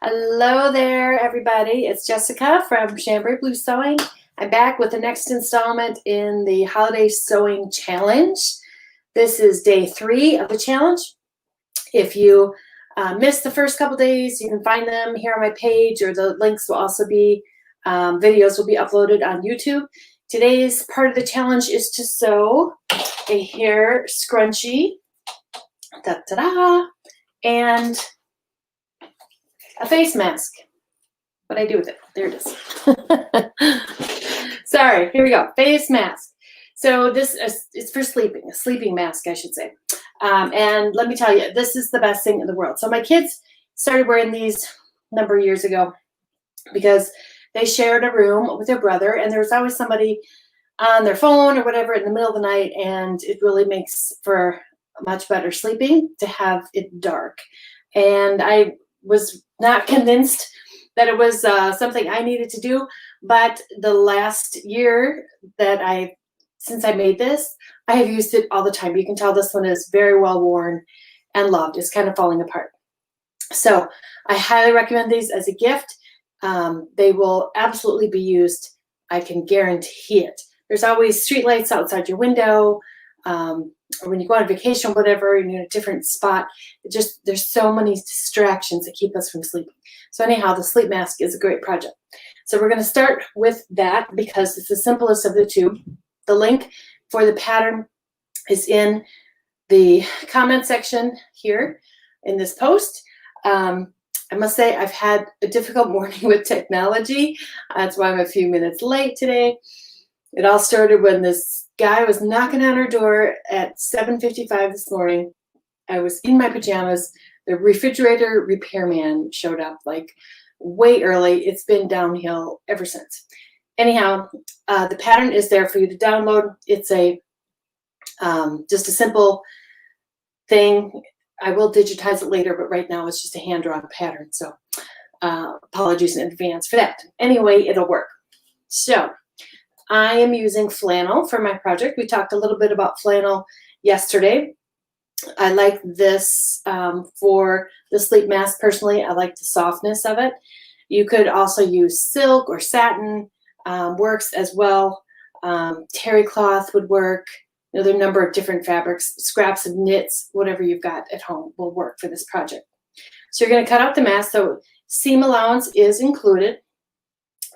Hello there, everybody. It's Jessica from Chambray Blue Sewing. I'm back with the next installment in the Holiday Sewing Challenge. This is day 3 of the challenge. If you missed the first couple days, you can find them here on my page, or the links will also be, videos will be uploaded on YouTube. Today's part of the challenge is to sew a hair scrunchie, da-da-da, and a face mask. What I do with it? There it is. Sorry, here we go. Face mask. So this is, it's for sleeping, a sleeping mask, I should say. And let me tell you, this is the best thing in the world. So my kids started wearing these a number of years ago because they shared a room with their brother, and there was always somebody on their phone or whatever in the middle of the night, and it really makes for much better sleeping to have it dark. And I was not convinced that it was something I needed to do, but the last year that since I made this, I have used it all the time. You can tell this one is very well worn and loved. It's kind of falling apart. So I highly recommend these as a gift. They will absolutely be used. I can guarantee it. There's always street lights outside your window, or when you go on vacation, whatever, and you're in a different spot. There's so many distractions that keep us from sleeping. So anyhow, the sleep mask is a great project. So we're going to start with that because it's the simplest of the two. The link for the pattern is in the comment section here in this post. I must say I've had a difficult morning with technology. That's why I'm a few minutes late today. It all started when this guy was knocking on our door at 7:55 this morning. I was in my pajamas. The refrigerator repairman showed up like way early. It's been downhill ever since. Anyhow, the pattern is there for you to download. It's a just a simple thing. I will digitize it later, but right now it's just a hand-drawn pattern. So apologies in advance for that. Anyway, it'll work. So I am using flannel for my project. We talked a little bit about flannel yesterday. I like this for the sleep mask personally. I like the softness of it. You could also use silk or satin, works as well. Terry cloth would work. You know, there are a number of different fabrics, scraps of knits, whatever you've got at home will work for this project. So you're going to cut out the mask. So seam allowance is included.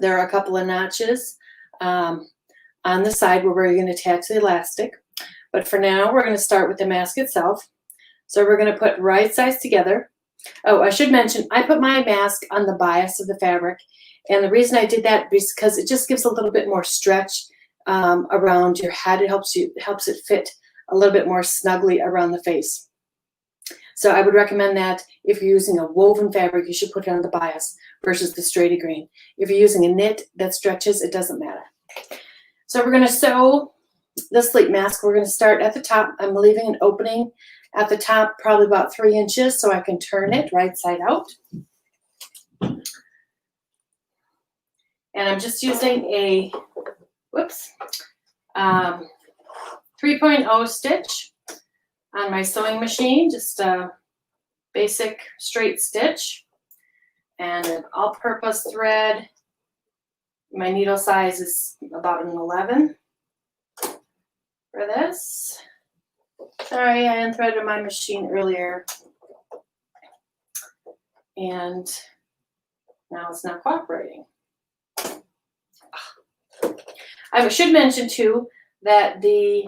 There are a couple of notches on the side where we're going to attach the elastic. But for now, we're going to start with the mask itself. So we're going to put right sides together. Oh, I should mention, I put my mask on the bias of the fabric. And the reason I did that is because it just gives a little bit more stretch around your head. It helps it fit a little bit more snugly around the face. So I would recommend that if you're using a woven fabric, you should put it on the bias versus the straighty grain. If you're using a knit that stretches, it doesn't matter. So we're going to sew the sleep mask. We're going to start at the top. I'm leaving an opening at the top, probably about 3 inches, so I can turn it right side out. And I'm just using a 3.0 stitch on my sewing machine, just a basic straight stitch, and an all-purpose thread. My needle size is about an 11 for this. Sorry, I unthreaded my machine earlier, and now it's not cooperating. I should mention too that the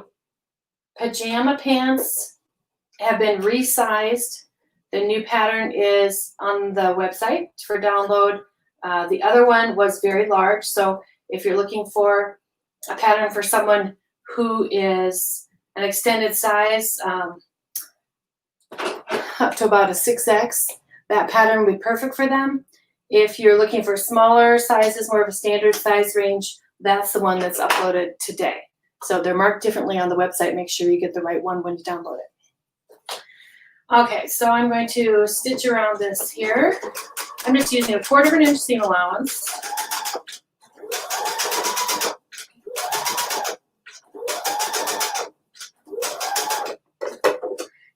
pajama pants have been resized. The new pattern is on the website for download. The other one was very large, so if you're looking for a pattern for someone who is an extended size up to about a 6X, that pattern would be perfect for them. If you're looking for smaller sizes, more of a standard size range, that's the one that's uploaded today. So they're marked differently on the website. Make sure you get the right one when you download it. Okay, so I'm going to stitch around this here. I'm just using a 1/4 inch seam allowance.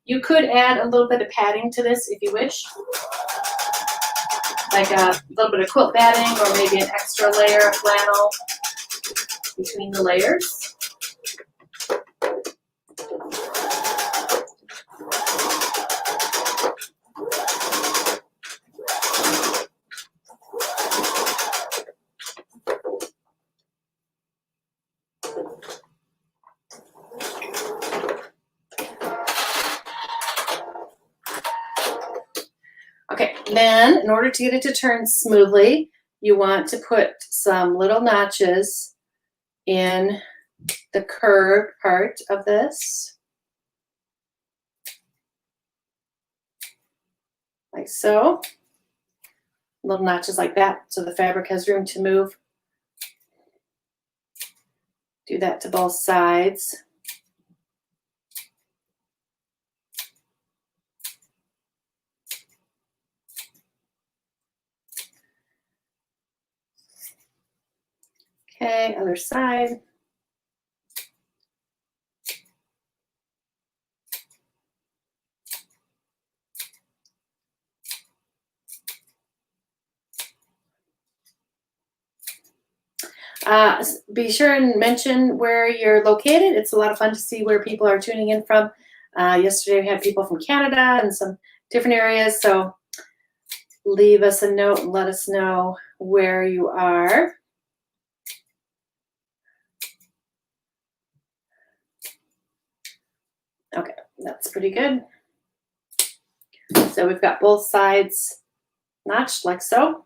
You could add a little bit of padding to this if you wish. like a little bit of quilt batting or maybe an extra layer of flannel between the layers. Okay, then in order to get it to turn smoothly, you want to put some little notches in the curved part of this, like so. Little notches like that, so the fabric has room to move. Do that to both sides. Okay, other side. Be sure and mention where you're located. It's a lot of fun to see where people are tuning in from. Yesterday we had people from Canada and some different areas, so leave us a note and let us know where you are. Okay, that's pretty good. So we've got both sides notched like so,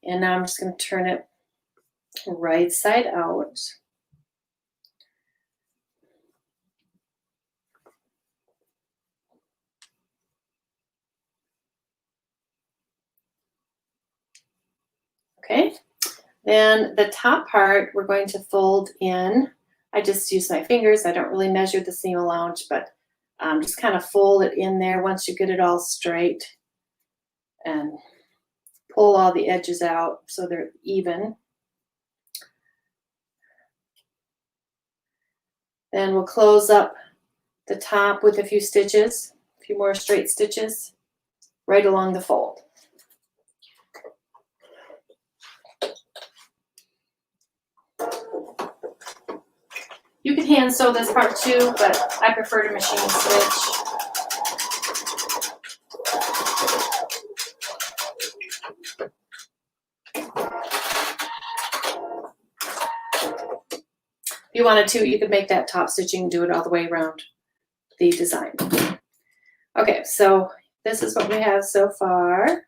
and now I'm just going to turn it right side out. Okay, then the top part we're going to fold in. I just use my fingers. I don't really measure the seam allowance, but just kind of fold it in there once you get it all straight and pull all the edges out so they're even. Then we'll close up the top with a few stitches, a few more straight stitches right along the fold. You can hand sew this part too, but I prefer to machine stitch. If you wanted to, you could make that top stitching, do it all the way around the design. Okay, so this is what we have so far.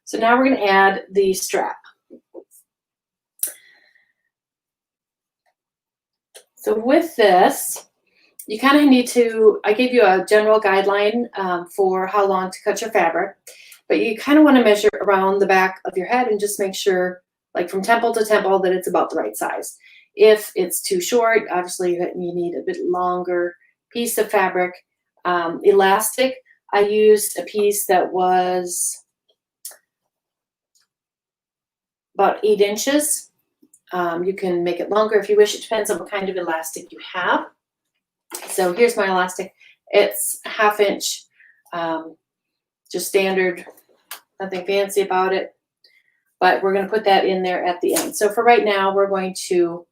So now we're going to add the strap. So with this, you kind of need to, I gave you a general guideline for how long to cut your fabric, but you kind of want to measure around the back of your head and just make sure, like from temple to temple, that it's about the right size. If it's too short, obviously you need a bit longer piece of fabric. Elastic, I used a piece that was about 8 inches. You can make it longer if you wish. It depends on what kind of elastic you have. So here's my elastic. It's a 1/2 inch, just standard, nothing fancy about it. But we're going to put that in there at the end. So for right now, we're going to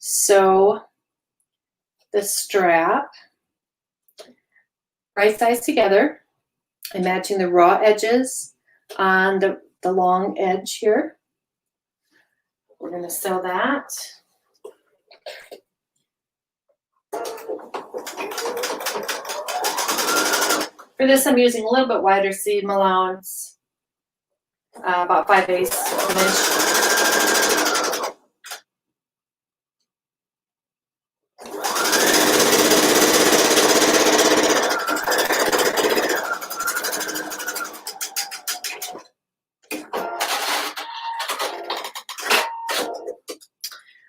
sew the strap right sides together and matching the raw edges on the long edge here. We're going to sew that. For this, I'm using a little bit wider seam allowance, about 5/8 of an inch.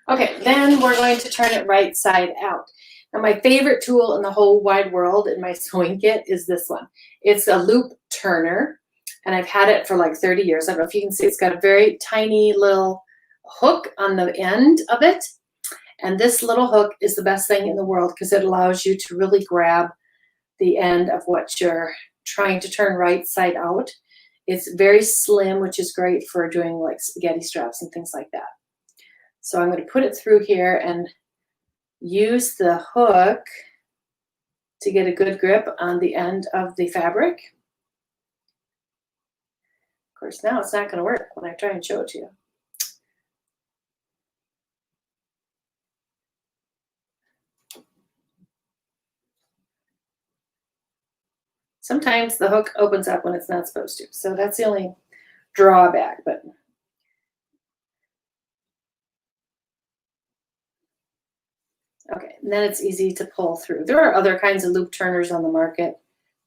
Okay, then we're going to turn it right side out. Now my favorite tool in the whole wide world in my sewing kit is this one. It's a loop turner, and I've had it for like 30 years. I don't know if you can see, it's got a very tiny little hook on the end of it. And this little hook is the best thing in the world because it allows you to really grab the end of what you're trying to turn right side out. It's very slim, which is great for doing like spaghetti straps and things like that. So I'm going to put it through here and use the hook to get a good grip on the end of the fabric. Of course, now it's not going to work when I try and show it to you. Sometimes the hook opens up when it's not supposed to. So that's the only drawback, but okay, and then it's easy to pull through. There are other kinds of loop turners on the market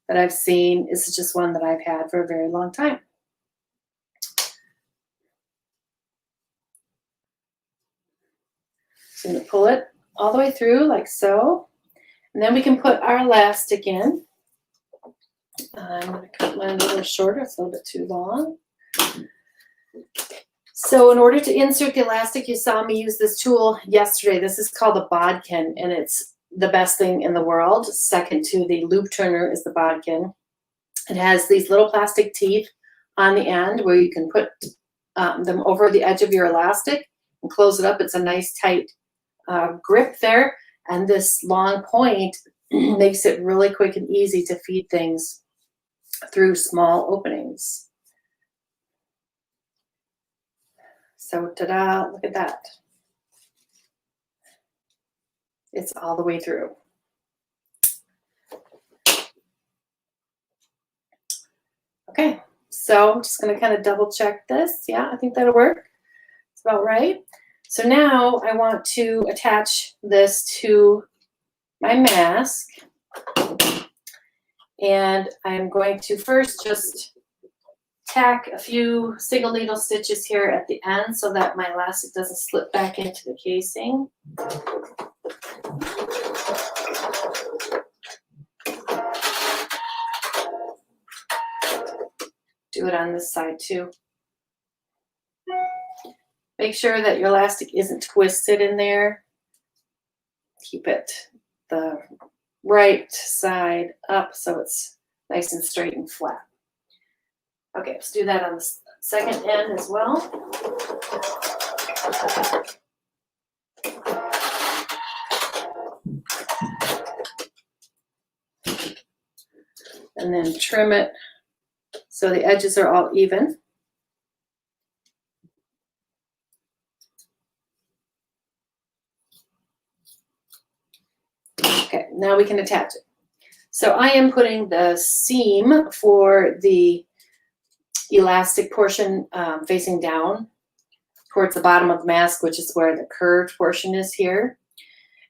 that I've seen. This is just one that I've had for a very long time. So I'm going to pull it all the way through like so. And then we can put our elastic in. I'm going to cut mine a little shorter. It's a little bit too long. So in order to insert the elastic, you saw me use this tool yesterday. This is called a bodkin, and it's the best thing in the world. Second to the loop turner is the bodkin. It has these little plastic teeth on the end where you can put them over the edge of your elastic and close it up. It's a nice tight grip there. And this long point makes it really quick and easy to feed things through small openings. So ta-da, look at that. It's all the way through. Okay, so I'm just gonna kind of double check this. Yeah, I think that'll work. It's about right. So now I want to attach this to my mask. And I'm going to first just tack a few single needle stitches here at the end so that my elastic doesn't slip back into the casing. Do it on this side too. Make sure that your elastic isn't twisted in there. Keep it the right side up so it's nice and straight and flat. Okay, let's do that on the second end as well. And then trim it so the edges are all even. Okay, now we can attach it. So I am putting the seam for the elastic portion facing down towards the bottom of the mask, which is where the curved portion is here.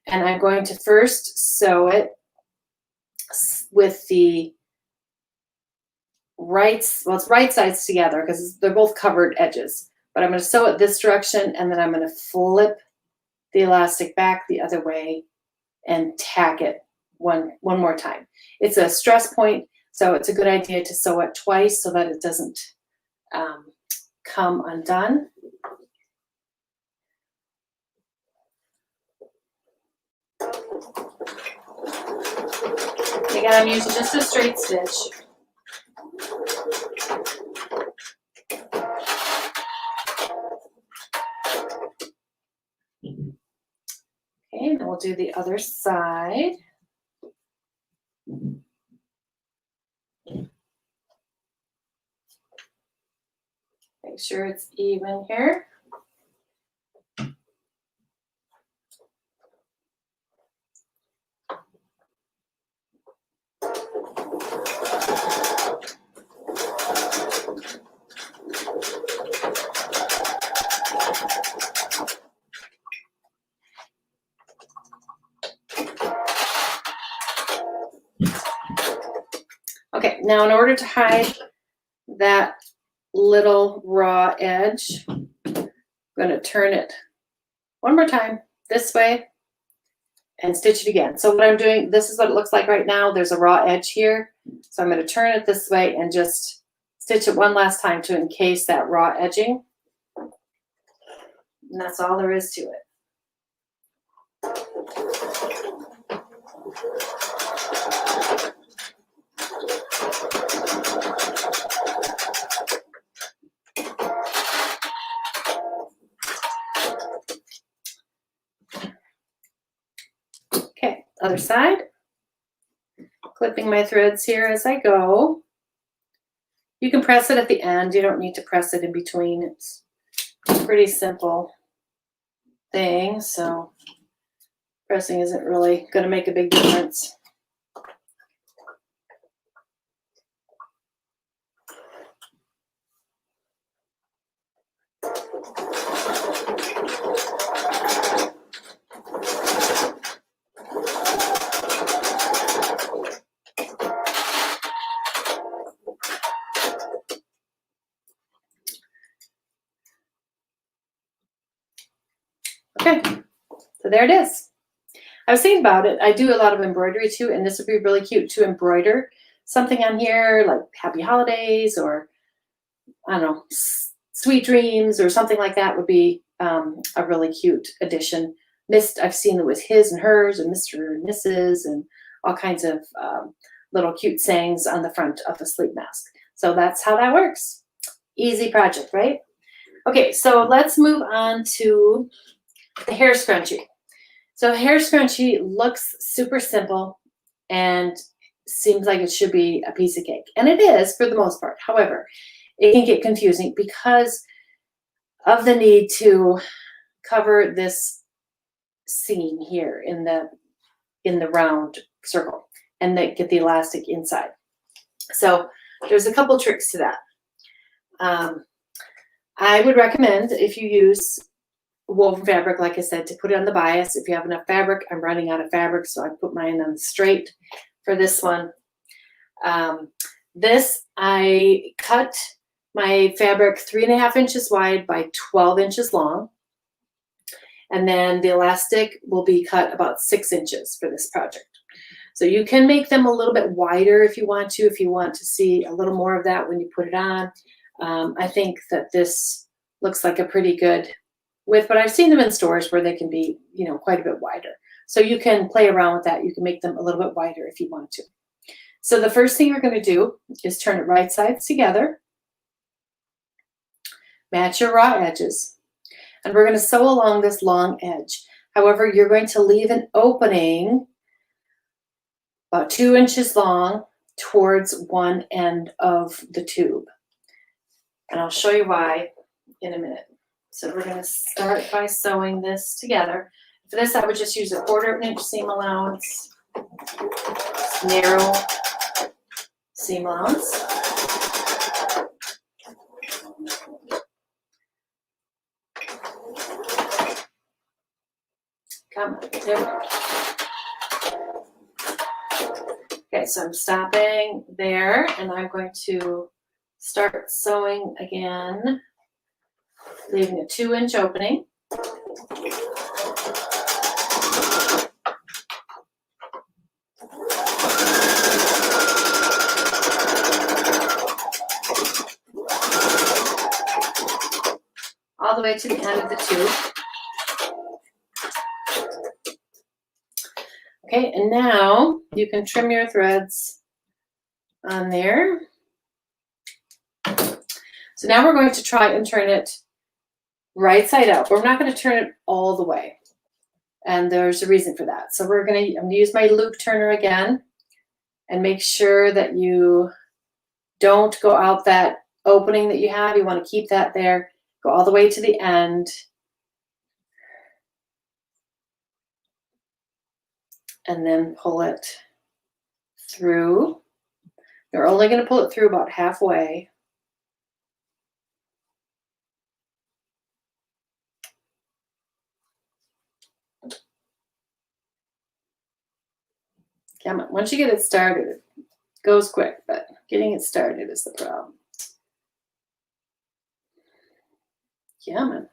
And I'm going to first sew it with the right sides together because they're both covered edges. But I'm going to sew it this direction, and then I'm going to flip the elastic back the other way and tack it one more time. It's a stress point, so it's a good idea to sew it twice so that it doesn't come undone. Again, I'm using just a straight stitch. Okay, and then we'll do the other side. Make sure it's even here. Okay, now in order to hide that little raw edge, I'm going to turn it one more time this way and stitch it again. So what I'm doing, this is what it looks like right now. There's a raw edge here. So I'm going to turn it this way and just stitch it one last time to encase that raw edging. And that's all there is to it. Other side. Clipping my threads here as I go. You can press it at the end. You don't need to press it in between. It's a pretty simple thing, so pressing isn't really going to make a big difference. Okay, so there it is. I was thinking about it. I do a lot of embroidery too, and this would be really cute to embroider something on here like Happy Holidays or, I don't know, Sweet Dreams or something like that would be a really cute addition. I've seen it with his and hers and Mr. and Mrs. and all kinds of little cute sayings on the front of the sleep mask. So that's how that works. Easy project, right? Okay, so let's move on to the hair scrunchie. So hair scrunchie looks super simple and seems like it should be a piece of cake. And it is for the most part. However, it can get confusing because of the need to cover this seam here in the round circle and then get the elastic inside. So there's a couple tricks to that. I would recommend, if you use woven fabric, like I said, to put it on the bias. If you have enough fabric, I'm running out of fabric, so I put mine on straight for this one. I cut my fabric 3.5 inches wide by 12 inches long. And then the elastic will be cut about 6 inches for this project. So you can make them a little bit wider if you want to see a little more of that when you put it on. I think that this looks like a pretty good width, but I've seen them in stores where they can be, quite a bit wider. So you can play around with that. You can make them a little bit wider if you want to. So the first thing you're going to do is turn it right sides together. Match your raw edges. And we're going to sew along this long edge. However, you're going to leave an opening about 2 inches long towards one end of the tube. And I'll show you why in a minute. So we're going to start by sewing this together. For this, I would just use a 1/4 inch seam allowance, narrow seam allowance. Come on, there we go. Okay, so I'm stopping there, and I'm going to start sewing again, leaving a 2-inch opening. All the way to the end of the tube. Okay, and now you can trim your threads on there. So now we're going to try and turn it right side up. We're not going to turn it all the way. And there's a reason for that. So I'm going to use my loop turner again and make sure that you don't go out that opening that you have. You want to keep that there. Go all the way to the end. And then pull it through. You're only going to pull it through about halfway. Come on. Once you get it started, it goes quick, but getting it started is the problem. Come on.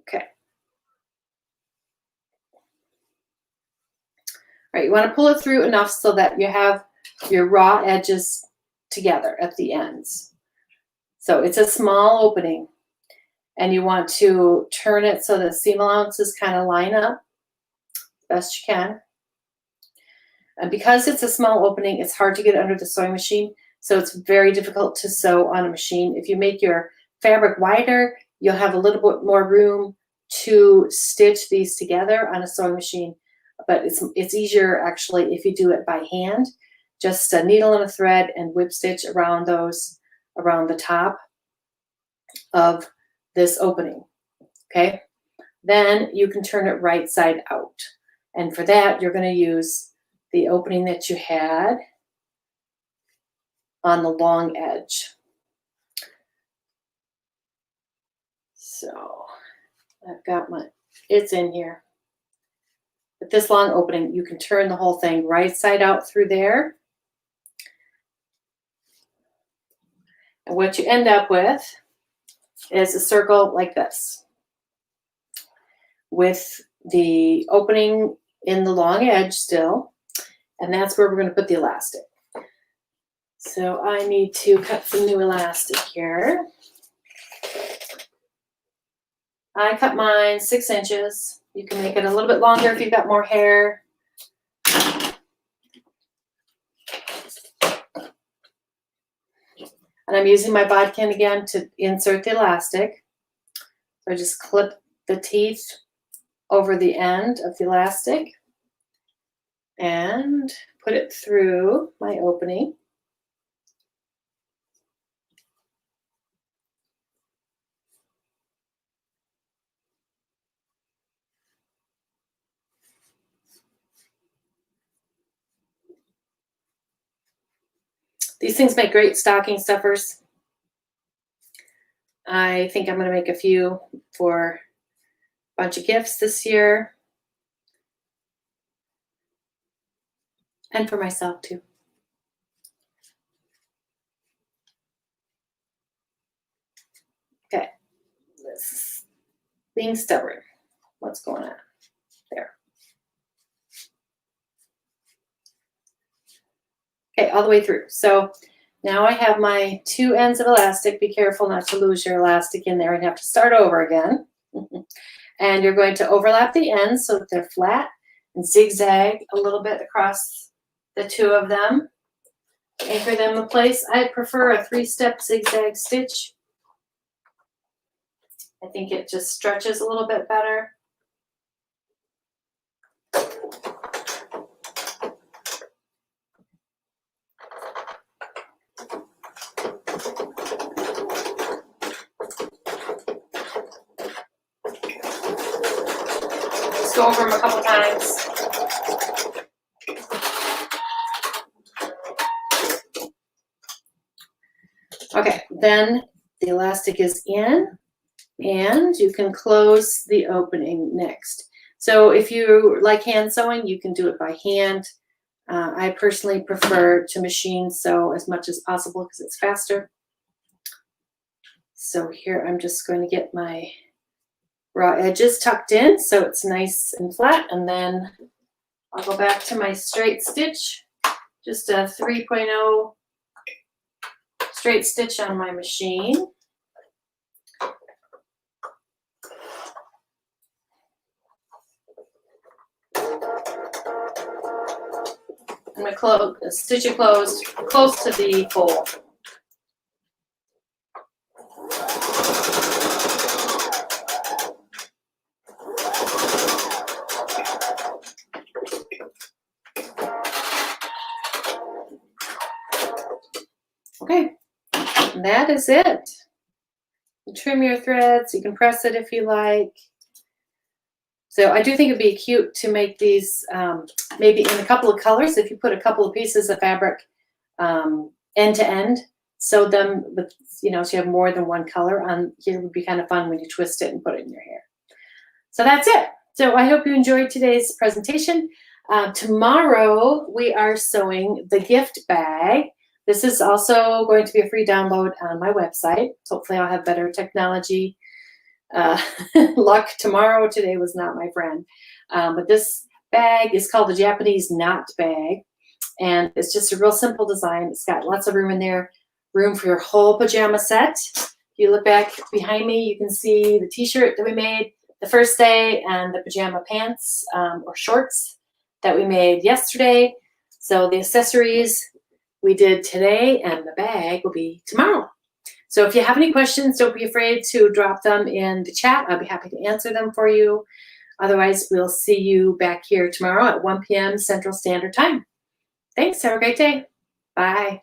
Okay. All right, you want to pull it through enough so that you have your raw edges together at the ends. So it's a small opening, and you want to turn it so the seam allowances kind of line up best you can. And because it's a small opening, it's hard to get under the sewing machine. So it's very difficult to sew on a machine. If you make your fabric wider, you'll have a little bit more room to stitch these together on a sewing machine. But it's easier actually if you do it by hand. Just a needle and a thread and whip stitch around the top of this opening, okay? Then you can turn it right side out. And for that, you're going to use the opening that you had on the long edge. So I've got it's in here. With this long opening, you can turn the whole thing right side out through there. And what you end up with is a circle like this, with the opening in the long edge still, and that's where we're going to put the elastic. So I need to cut some new elastic here. I cut mine 6 inches. You can make it a little bit longer if you've got more hair. And I'm using my bodkin again to insert the elastic. So I just clip the teeth over the end of the elastic and put it through my opening. These things make great stocking stuffers. I think I'm going to make a few for a bunch of gifts this year. And for myself too. Okay, this is being stubborn. What's going on? There. Okay, all the way through. So now I have my 2 ends of elastic. Be careful not to lose your elastic in there and have to start over again. And you're going to overlap the ends so that they're flat and zigzag a little bit across the 2 of them. Anchor them in place. I prefer a 3-step zigzag stitch. I think it just stretches a little bit better. Just go over them a couple times. Okay, then the elastic is in, and you can close the opening next. So if you like hand sewing, you can do it by hand. I personally prefer to machine sew as much as possible because it's faster. So here I'm just going to get my raw edges tucked in so it's nice and flat, and then I'll go back to my straight stitch, just a 3.0 straight stitch on my machine. I'm going to stitch it closed close to the fold. Okay, and that is it. You trim your threads, you can press it if you like. So I do think it'd be cute to make these maybe in a couple of colors. If you put a couple of pieces of fabric end to end, sew them with, so you have more than one color on here. It would be kind of fun when you twist it and put it in your hair. So that's it. So I hope you enjoyed today's presentation. Tomorrow we are sewing the gift bag. This is also going to be a free download on my website. Hopefully I'll have better technology luck tomorrow. Today was not my friend. But this bag is called the Japanese knot bag. And it's just a real simple design. It's got lots of room in there, room for your whole pajama set. If you look back behind me, you can see the t-shirt that we made the first day and the pajama pants or shorts that we made yesterday. So the accessories we did today, and the bag will be tomorrow. So if you have any questions, don't be afraid to drop them in the chat. I'll be happy to answer them for you. Otherwise, we'll see you back here tomorrow at 1 p.m. Central Standard Time. Thanks. Have a great day. Bye.